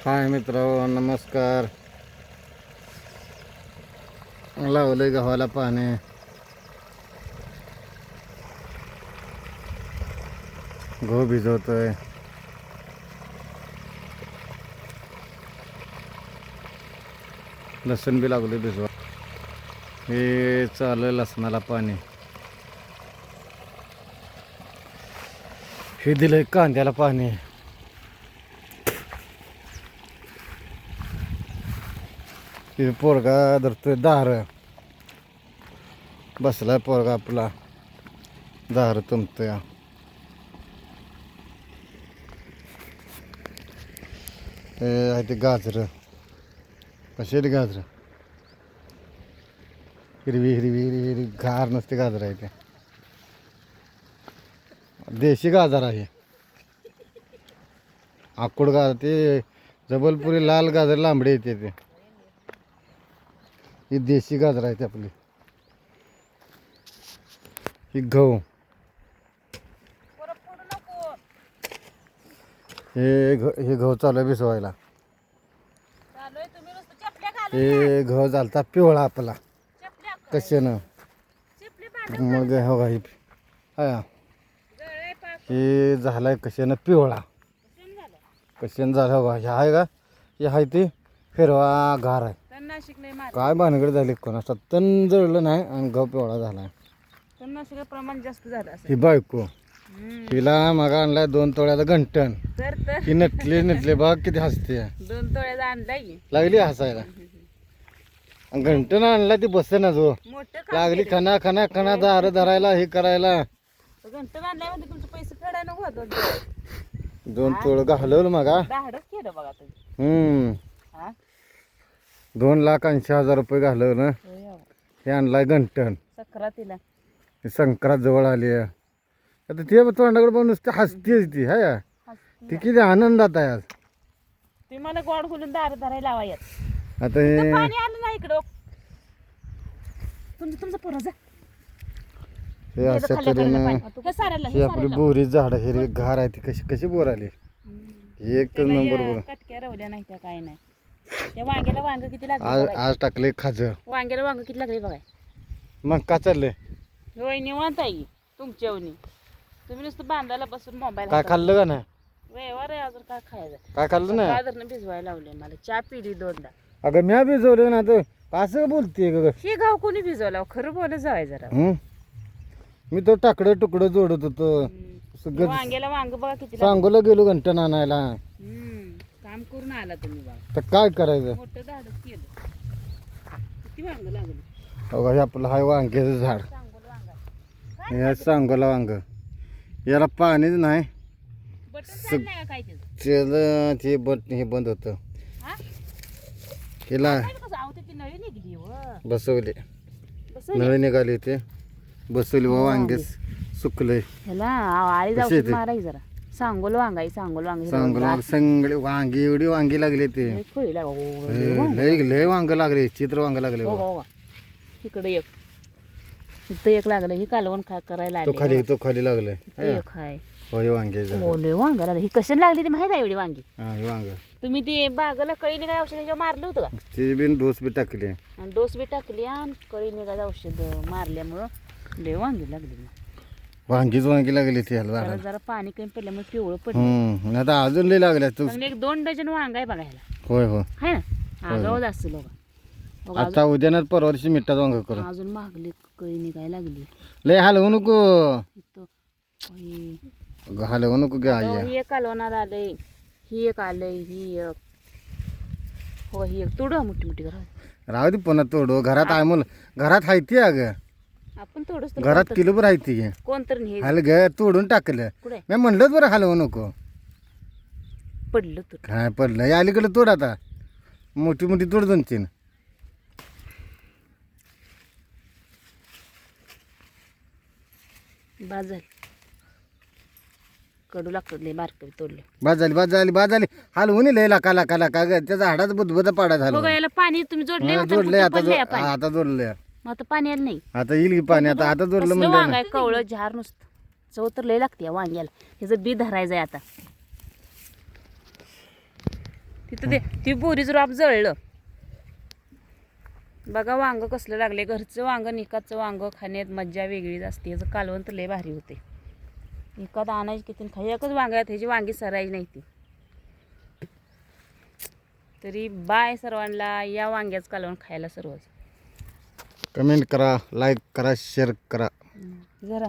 हाय मित्रांनो, नमस्कार. लावलंय गव्हाला पाणी. गहू भिजवतोय. लसूण बी लागले भिजवा. हे चालू लसणाला पाणी. हे दिलंय कांद्याला पाणी. हे पोरगा धरतोय दार. बसलाय पोरगा आपला, दार तुंबतोय. हे आहे ते गाजर. कशी आहेत गाजर? हिरवी हिरवी हिरवी हिरवी गार नसते गाजर आहे ते. देशी गाजर आहे. आकुड गाजर ते जबलपुरी लाल गाजर लांबडे येते ते. ही देशी गाजर आहेत आपली. ही गहू. हे गहू चालू आहे भिजवायला. हे गहू झालता पिवळा आपला कशानं. मग हो ही हा हे झालाय कशानं पिवळा. कशानं झाला हो हे आहे का? हे आहे ते हिरवा गार आहे. काय भानगड झाली कोणाचा तण जळलं नाही आणि गहू पिवळा झालाय. प्रमाण जास्त झालं. ही बायको हिला मग आणलाय 2 तोळ्याचा घंटण. ही नटले बाग किती हसते. 2 तोळ्याचा आणलाय. लागली हसायला. घंटण आणला ती बसेना जो लागली खना खना खना दार धरायला हे करायला. घंटण आणलाय म्हणजे तुमचे पैसे फेडायला नको होत. 2 तोळ घालवलं मग. धाडच केलं बघा तुम्ही. 2,80,000 रुपये घालवलं. हे आणलाय घंटण. सक्रातीला संक्रांत जवळ आली. आता ते तोंडाकडे बघून नुसते हसतेच ती. हाय ती किती आनंदात आहे आज. तुम्ही मला गोड खोलून दार धरायला लावा यात. आता हे पाणी आलं नाही इकडं. तुमचं पोरं हे अशा तऱ्हेनं ही आपली बोरी झाड हिरवी घार आहे ती. कशी बोर आली. एक नंबर बोर. कटक्या रवल्या नाही त्या काय नाही. त्या वांग्याला वांग किती लागले आज टाकले खाजर. वांग्याला वांग किती लागले बघाय. मग का चाललंय? होय निवांत आहे तुमच्या उनी. तुम्ही नुसतं बांधायला बसून मोबाईल काय खाल्लं का नाही? वेळेवर आहे अजून काय खायचं. काय खाल्लं नाही? गाजरनं भिजवायला लावले मला. चहा पिली 2दा. अगं म्या भिजवलं ना तर असं बोलते ग. हे गाव कोणी भिजवला खरं बोलत जावाय जरा. मी तो टाकडं तुकडं जोडत होतो. वांग्याला वांग बघा किती सांगोला गेलो घंटण आणायला. काम करून आला तुम्ही बघा. तर काय करायचं. मोठं धाडच केलं. किती वांग लागलं. अगं हे आपलं हाय वांग्याचं झाड. सांगोला वांग हे सांगोला वांग. याला पाणीच नाही. बटन नाही काय त्याचं. त्याला ते हे बंद होतं. हिला कसं आवते ती नळी निघली व बसवले. नळी निघाली ते बसवली. वांगे सुकले. ह्याला आळी जाऊ माराय जरा. सांगोला वांग आहे. सांगोला वांग. सांगोला सगळे वांगी एवढी वांगी लागली ते. लय वांग लागले. चित्र वांग लागले. इकडे एक इथं एक लागलं. ही कालवण करायला तो खाली लागले. एक आहे. होय वांगे ओले वांग लागले. ही कशाला लागली ती माहित आहे एवढी वांगी. वांग तुम्ही ते बागाला कळी निघाय औषध मारलं होतं का? ते बिन डोस बी टाकले. आणि डोस बी टाकली आणि कळी निघायचं औषध मारल्यामुळं लय वांगी लागली. वांगी लागली ती जरा जरा पाणी कमी पडल्यामुळे पिवळं पडलं. आता अजून लय लागल्या तू. 1-2 डझन वांग आहे बघायला. होय हो आहे ना. आगावच असतं लोक. आता उद्या ना परवा दिवशी मिठाचं वांग करू. अजून मागली कळी निघायला लागली. लय हलवू नको. इथं हलवू नको गे आई. ही एक कालवणार आलंय. ही एक आलंय. ही एक. हो ही एक तोडू मोठी मोठी घरात. राहू दे पुन्हा तोडू. घरात आहे मुलं. घरात आहे ती अगं. आपण तोडूच घरात किलोभर आहे ती. कोणतरी हल ग तोडून टाकलं. कुठे मी म्हणलंच बरं हलवू नको. पडलं तर काय पडलं. अलीकडे तोड आता. मोठी मोठी तोड 2-3. बाद झाली. कडू लागतात लय बारकरी तोडले. बाद झाली हलवून लय लाका त्याचा हाडाच बुधबुध पाडा झाला. बघा याला पाणी तुम्ही जोडले जोडलंय आता जोडलंय. आता पाणी आलं नाही. आता येईल की पाणी. आता जोडलं वांग म्हणजे आहे कवळं झार नुसतं. चव तर लय लागते वांग्याला. ह्याचं बी धरायचंय आता. तिथं ते ती बोरीचं रोप जळलं. बघा वांग कसलं लागले. घरचं वांग निकाचं वांग खाण्यात मज्जा वेगळीच असते. याचं कालवण तर लय भारी होते. निकात आणायची किती खाई एकच वांग आहे, ह्याची वांगी सरायची नाही ती. तरी बाय सर्वांना. या वांग्याचं कालवण खायला सर्वच. कमेंट करा, लाईक करा, शेअर करा. जरा